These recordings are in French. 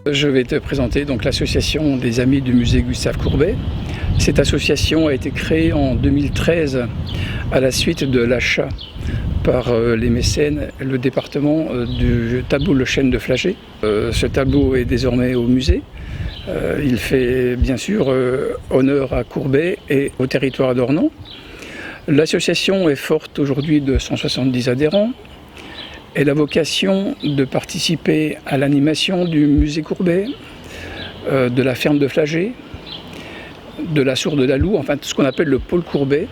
Je vais te présenter donc l'association des Amis du musée Gustave Courbet. Cette association a été créée en 2013 à la suite de l'achat par les mécènes, le département du tableau Le Chêne de Flagey. Ce tableau est désormais au musée. Il fait bien sûr honneur à Courbet et au territoire d'Ornans. L'association est forte aujourd'hui de 170 adhérents. Elle a vocation de participer à l'animation du musée Courbet, de la ferme de Flagey, de la Sourd de la Loue, enfin tout ce qu'on appelle le pôle Courbet,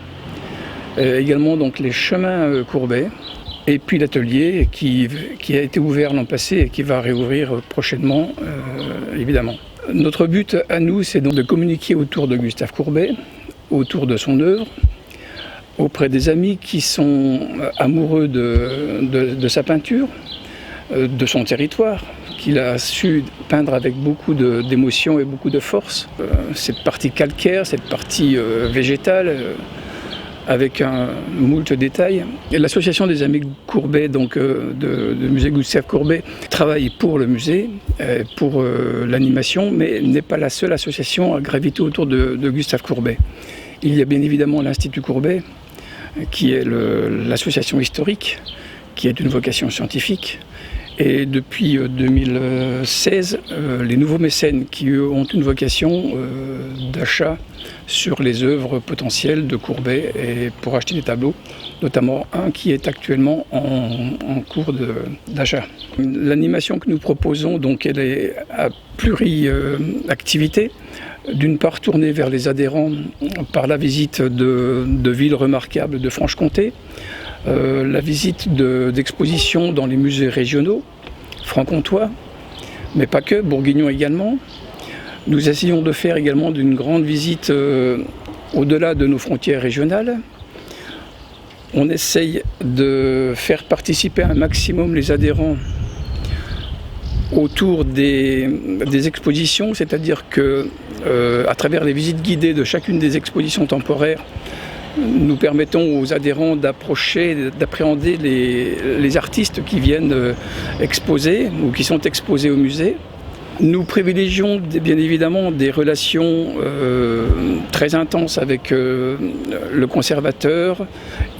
également donc les chemins Courbet, et puis l'atelier qui a été ouvert l'an passé et qui va réouvrir prochainement, évidemment. Notre but à nous, c'est donc de communiquer autour de Gustave Courbet, autour de son œuvre, auprès des amis qui sont amoureux de sa peinture, de son territoire, qu'il a su peindre avec beaucoup d'émotion et beaucoup de force. Cette partie calcaire, cette partie végétale, avec un moult détails. L'association des Amis Courbet, donc du musée Gustave Courbet, travaille pour le musée, pour l'animation, mais n'est pas la seule association à graviter autour de Gustave Courbet. Il y a bien évidemment l'Institut Courbet, qui est l'association historique, qui est une vocation scientifique. Et depuis 2016, les nouveaux mécènes qui eux, ont une vocation d'achat sur les œuvres potentielles de Courbet et pour acheter des tableaux, notamment un qui est actuellement en cours d'achat. L'animation que nous proposons, donc, elle est à pluri-activité. D'une part tournée vers les adhérents par la visite de villes remarquables de Franche-Comté, la visite d'expositions dans les musées régionaux, franc-comtois, mais pas que, bourguignons également. Nous essayons de faire également d'une grande visite au-delà de nos frontières régionales. On essaye de faire participer un maximum les adhérents autour des expositions, c'est-à-dire que à travers les visites guidées de chacune des expositions temporaires, nous permettons aux adhérents d'appréhender les artistes qui viennent exposer ou qui sont exposés au musée. Nous privilégions bien évidemment des relations très intenses avec le conservateur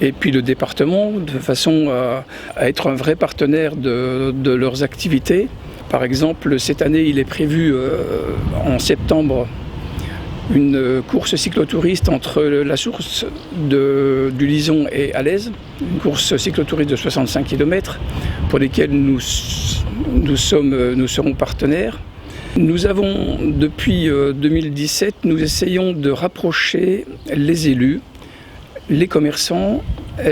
et puis le département, de façon à être un vrai partenaire de leurs activités. Par exemple, cette année, il est prévu en septembre une course cyclotouriste entre la source du Lison et Alaize, une course cyclotouriste de 65 km pour lesquelles nous serons partenaires. Nous avons, depuis 2017, nous essayons de rapprocher les élus, les commerçants,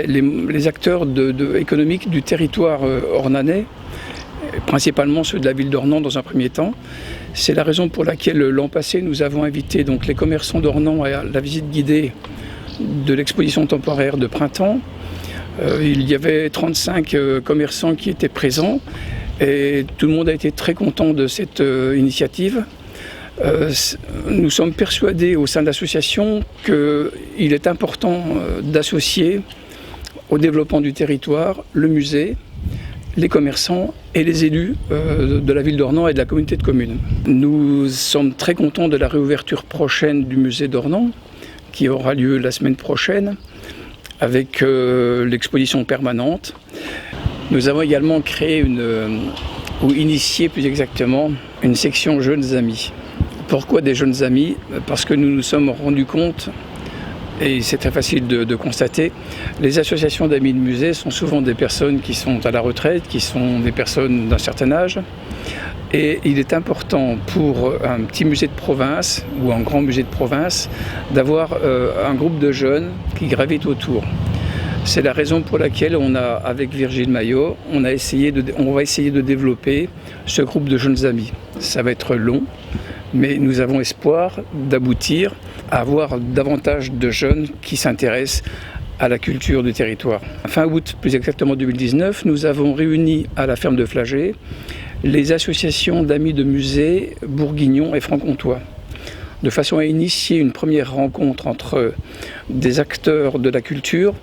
les acteurs économiques du territoire ornanais, principalement ceux de la ville d'Ornans dans un premier temps. C'est la raison pour laquelle l'an passé nous avons invité donc les commerçants d'Ornans à la visite guidée de l'exposition temporaire de printemps. Il y avait 35 commerçants qui étaient présents et tout le monde a été très content de cette initiative. Nous sommes persuadés au sein de l'association qu'il est important d'associer au développement du territoire le musée, les commerçants et les élus de la ville d'Ornans et de la communauté de communes. Nous sommes très contents de la réouverture prochaine du musée d'Ornans, qui aura lieu la semaine prochaine, avec l'exposition permanente. Nous avons également créé ou initié plus exactement, une section Jeunes Amis. Pourquoi des jeunes amis? Parce que nous nous sommes rendus compte, et c'est très facile de constater, les associations d'amis de musée sont souvent des personnes qui sont à la retraite, qui sont des personnes d'un certain âge. Et il est important pour un petit musée de province ou un grand musée de province d'avoir un groupe de jeunes qui gravitent autour. C'est la raison pour laquelle avec Virgile Maillot, on va essayer de développer ce groupe de jeunes amis. Ça va être long, mais nous avons espoir d'aboutir à avoir davantage de jeunes qui s'intéressent à la culture du territoire. Fin août, plus exactement 2019, nous avons réuni à la ferme de Flagey les associations d'amis de musées bourguignons et franc-comtois, de façon à initier une première rencontre entre des acteurs de la culture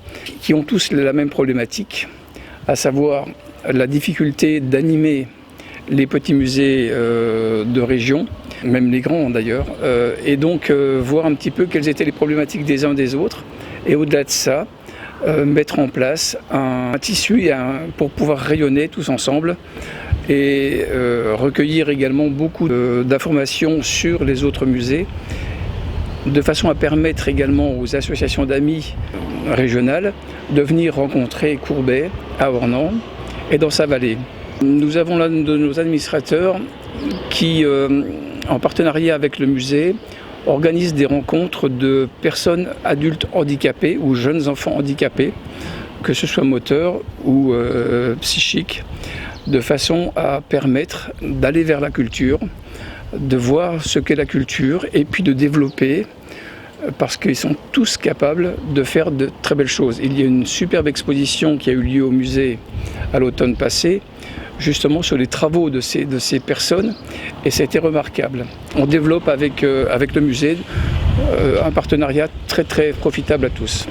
qui ont tous la même problématique, à savoir la difficulté d'animer les petits musées de région, même les grands d'ailleurs, et donc voir un petit peu quelles étaient les problématiques des uns des autres, et au-delà de ça, mettre en place un tissu pour pouvoir rayonner tous ensemble et recueillir également beaucoup d'informations sur les autres musées, de façon à permettre également aux associations d'amis régionales de venir rencontrer Courbet à Ornans et dans sa vallée. Nous avons l'un de nos administrateurs qui, en partenariat avec le musée, organise des rencontres de personnes adultes handicapées ou jeunes enfants handicapés, que ce soit moteurs ou psychiques, de façon à permettre d'aller vers la culture, de voir ce qu'est la culture et puis de développer, parce qu'ils sont tous capables de faire de très belles choses. Il y a une superbe exposition qui a eu lieu au musée à l'automne passé, justement sur les travaux de ces personnes, et c'était remarquable. On développe avec le musée un partenariat très très profitable à tous.